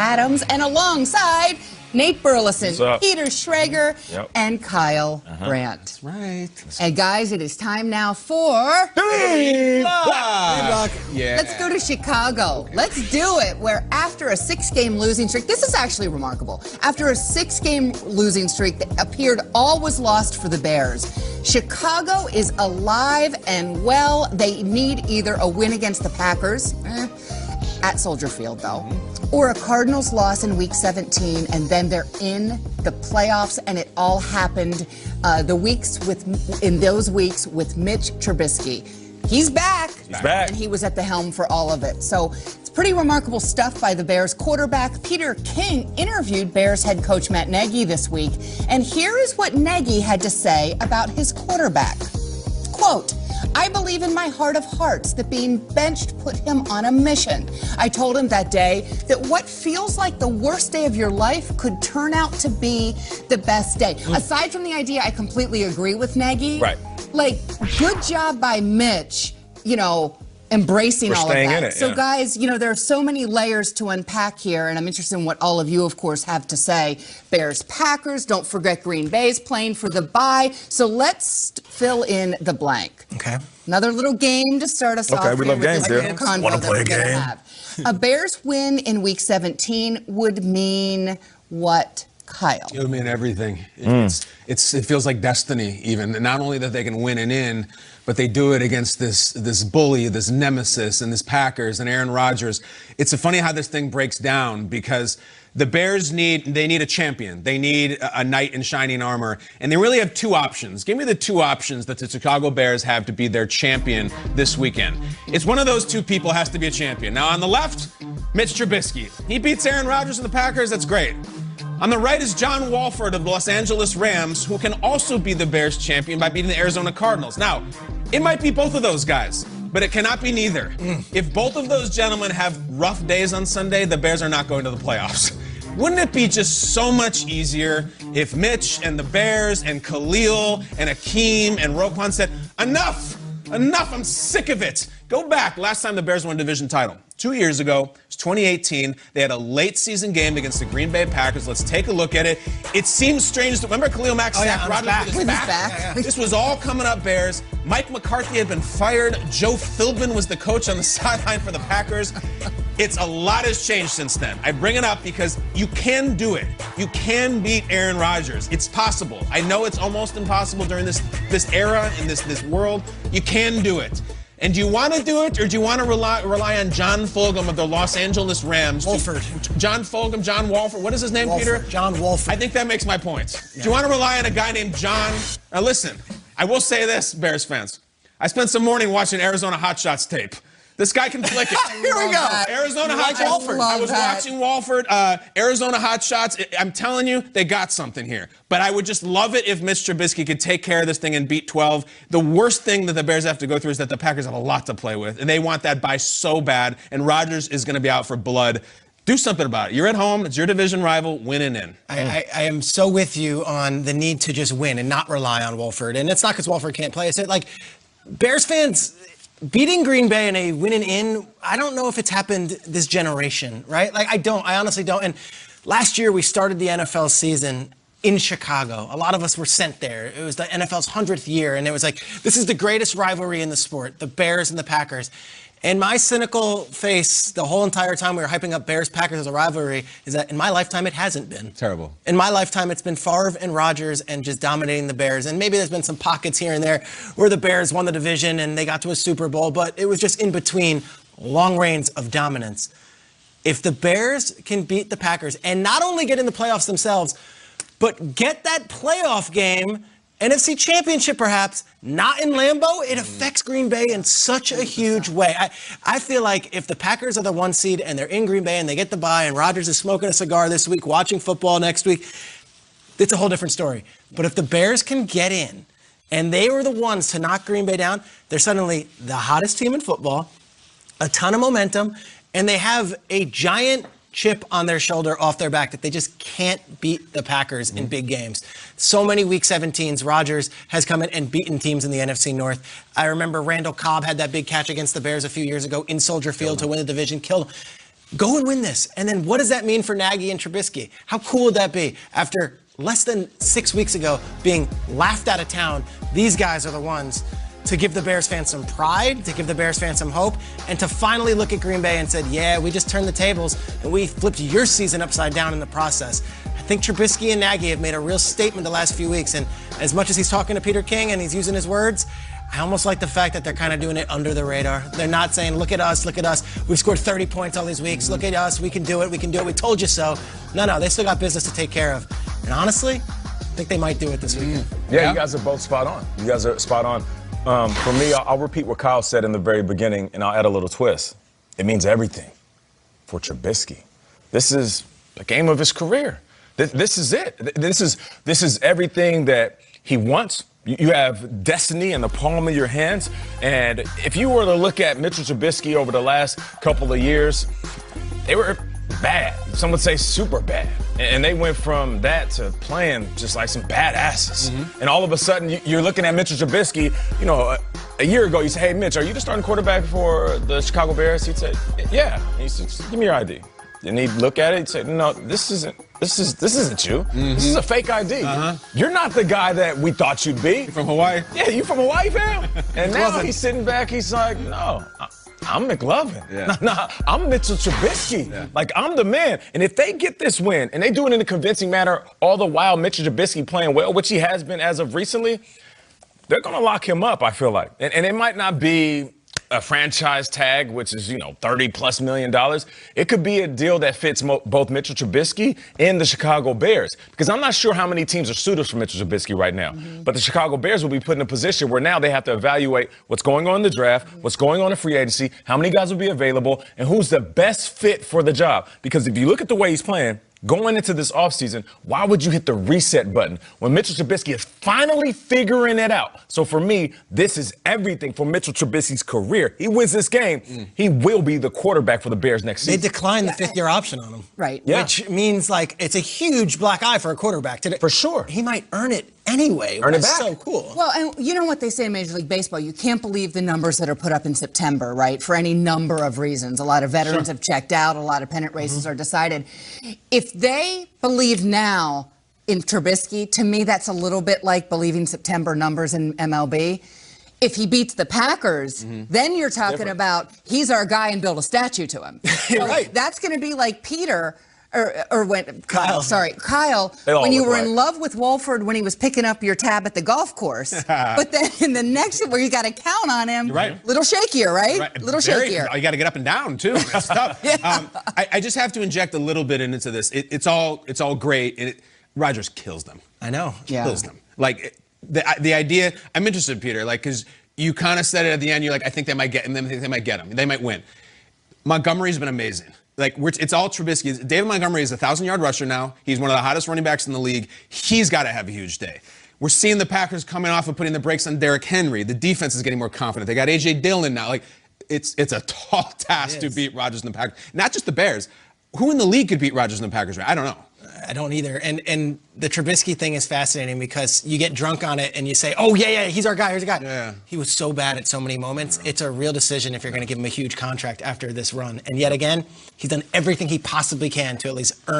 Adams, and alongside Nate Burleson, Peter Schrager, and Kyle Brandt. That's right. And guys, it is time now for... Yeah. Let's go to Chicago. Let's do it. Where after a 6-game losing streak, this is actually remarkable. After a 6-game losing streak that appeared all was lost for the Bears, Chicago is alive and well. They need either a win against the Packers, at Soldier Field though, or a Cardinals loss in Week 17, and then they're in the playoffs. And it all happened in those weeks with Mitch Trubisky. He's back. He's back. And he was at the helm for all of it. So it's pretty remarkable stuff by the Bears quarterback. Peter King interviewed Bears head coach Matt Nagy this week. And here is what Nagy had to say about his quarterback. Quote, "I believe in my heart of hearts that being benched put him on a mission. I told him that day that what feels like the worst day of your life could turn out to be the best day." Aside from the idea, I completely agree with Nagy. Right. Like, good job by Mitch, embracing all of that. In it, so guys, there are so many layers to unpack here, and I'm interested in what all of you, of course, have to say. Bears, Packers, don't forget Green Bay's playing for the bye. So let's fill in the blank. Okay. Another little game to start us off. Okay, we love games here. Want to play a game? A Bears win in Week 17 would mean what, Kyle? It would mean everything. It feels like destiny, even. And not only that they can win and in, but they do it against this bully, this nemesis, and this Packers and Aaron Rodgers. It's funny how this thing breaks down, because the Bears need a champion. They need a knight in shining armor. And they really have two options. Give me the two options that the Chicago Bears have to be their champion this weekend. It's one of those two people has to be a champion. Now, on the left, Mitch Trubisky. He beats Aaron Rodgers and the Packers. That's great. On the right is John Wolford of the Los Angeles Rams, who can also be the Bears champion by beating the Arizona Cardinals. Now, it might be both of those guys, but it cannot be neither. If both of those gentlemen have rough days on Sunday, the Bears are not going to the playoffs. Wouldn't it be just so much easier if Mitch and the Bears and Khalil and Akeem and Roquan said, enough, I'm sick of it. Go back. Last time the Bears won a division title, 2 years ago, it was 2018. They had a late season game against the Green Bay Packers. Let's take a look at it. It seems strange. Remember Khalil Mack sacked Rodgers with his back? This was all coming up Bears. Mike McCarthy had been fired. Joe Philbin was the coach on the sideline for the Packers. A lot has changed since then. I bring it up because you can do it. You can beat Aaron Rodgers. It's possible. I know it's almost impossible during this era in this world. You can do it. And do you want to do it, or do you want to rely on John Fulgham of the Los Angeles Rams? Wolford. John Fulgham, John Wolford. What is his name, Wolford. Peter? John Wolford. I think that makes my point. Yeah. Do you want to rely on a guy named John? Now listen, I will say this, Bears fans. I spent some morning watching Arizona Hot Shots tape. This guy can flick it. Here we go. Arizona Hot Shots. I was watching Wolford, Arizona Hot Shots. I'm telling you, they got something here. But I would just love it if Mitch Trubisky could take care of this thing and beat 12. The worst thing that the Bears have to go through is that the Packers have a lot to play with, and they want that bye so bad, and Rodgers is going to be out for blood. Do something about it. You're at home. It's your division rival. Win and in. I am so with you on the need to just win and not rely on Wolford. And it's not because Wolford can't play. It's like Bears fans beating Green Bay in a win and in, I don't know if it's happened this generation, right? I honestly don't. And last year we started the NFL season in Chicago. A lot of us were sent there. It was the NFL's 100th year, and it was like, this is the greatest rivalry in the sport, the Bears and the Packers. And my cynical face the whole entire time we were hyping up Bears-Packers as a rivalry is that in my lifetime, it hasn't been. Terrible. In my lifetime, it's been Favre and Rodgers and just dominating the Bears. And maybe there's been some pockets here and there where the Bears won the division and they got to a Super Bowl, but it was just in between long reigns of dominance. If the Bears can beat the Packers and not only get in the playoffs themselves, but get that playoff game, NFC Championship perhaps, not in Lambeau, it affects Green Bay in such a huge way. I feel like if the Packers are the 1 seed and they're in Green Bay and they get the bye and Rodgers is smoking a cigar this week, watching football next week, it's a whole different story. But if the Bears can get in and they were the ones to knock Green Bay down, they're suddenly the hottest team in football, a ton of momentum, and they have a giant chip on their shoulder off their back that they just can't beat the Packers in big games. So many Week 17s, Rodgers has come in and beaten teams in the NFC North. I remember Randall Cobb had that big catch against the Bears a few years ago in Soldier Field to win the division, killed. Go and win this. And then what does that mean for Nagy and Trubisky? How cool would that be? After less than 6 weeks ago being laughed out of town, these guys are the ones to give the Bears fans some pride, to give the Bears fans some hope, and to finally look at Green Bay and said, yeah, we just turned the tables and we flipped your season upside down in the process. I think Trubisky and Nagy have made a real statement the last few weeks, and as much as he's talking to Peter King and he's using his words, I almost like the fact that they're kind of doing it under the radar. They're not saying, look at us, we've scored 30 points all these weeks, look at us, we can do it, we told you so. No, they still got business to take care of. And honestly, I think they might do it this weekend. Yeah, you guys are both spot on. You guys are spot on. For me, I'll repeat what Kyle said in the very beginning, and I'll add a little twist. It means everything for Trubisky. This is the game of his career. This is it. This is everything that he wants. You have destiny in the palm of your hands. And if you were to look at Mitchell Trubisky over the last couple of years, they were bad. Some would say super bad. And they went from that to playing just like some badasses. And all of a sudden, you're looking at Mitchell Trubisky, you know, a year ago, you say, hey, Mitch, are you the starting quarterback for the Chicago Bears? He'd say, yeah. And he said, give me your ID. And he'd look at it and say, no, this isn't you. This is a fake ID. You're not the guy that we thought you'd be. You from Hawaii? Yeah, you from Hawaii, fam? And now he's sitting back, he's like, no, I'm McLovin. Yeah. Nah, I'm Mitchell Trubisky. Yeah. Like, I'm the man. And if they get this win, and they do it in a convincing manner, all the while Mitchell Trubisky playing well, which he has been as of recently, they're going to lock him up, I feel like. And it might not be a franchise tag, which is, $30+ million. It could be a deal that fits both Mitchell Trubisky and the Chicago Bears. Because I'm not sure how many teams are suitors for Mitchell Trubisky right now. But the Chicago Bears will be put in a position where now they have to evaluate what's going on in the draft, what's going on in free agency, how many guys will be available, and who's the best fit for the job. Because if you look at the way he's playing, going into this offseason, why would you hit the reset button when Mitchell Trubisky is finally figuring it out? So for me, this is everything for Mitchell Trubisky's career. He wins this game, he will be the quarterback for the Bears next season. They declined the fifth-year option on him. Right. Yeah. Which means, like, it's a huge black eye for a quarterback today. For sure. He might earn it anyway. Earn it That's back. so cool. Well, and you know what they say in Major League Baseball? You can't believe the numbers that are put up in September, right? For any number of reasons. A lot of veterans have checked out. A lot of pennant races are decided. If they believe now in Trubisky, to me, that's a little bit like believing September numbers in MLB. If he beats the Packers, then you're talking about he's our guy and build a statue to him. So Right. That's going to be like Peter. Or when Kyle. Kyle, all when you look were like. in love with Wolford when he was picking up your tab at the golf course, but then in the next where you got to count on him, Right. little shakier, right? Little shakier. You got to get up and down too. That's tough. I just have to inject a little bit into this. It's all great, and Rodgers kills them. I know. Yeah. Kills them. Like the idea. I'm interested, Peter. Like, because you kind of said it at the end. You're like, I think they might get him. I think they might get him. They might win. Montgomery's been amazing. Like, it's all Trubisky. David Montgomery is a 1,000-yard rusher now. He's one of the hottest running backs in the league. He's got to have a huge day. We're seeing the Packers coming off of putting the brakes on Derrick Henry. The defense is getting more confident. They got A.J. Dillon now. Like, it's a tall task to beat Rodgers and the Packers. Not just the Bears. Who in the league could beat Rodgers and the Packers? I don't know. I don't either. And the Trubisky thing is fascinating because you get drunk on it and you say, oh, yeah, he's our guy, here's a guy. Yeah. He was so bad at so many moments. It's a real decision if you're going to give him a huge contract after this run. And yet again, he's done everything he possibly can to at least earn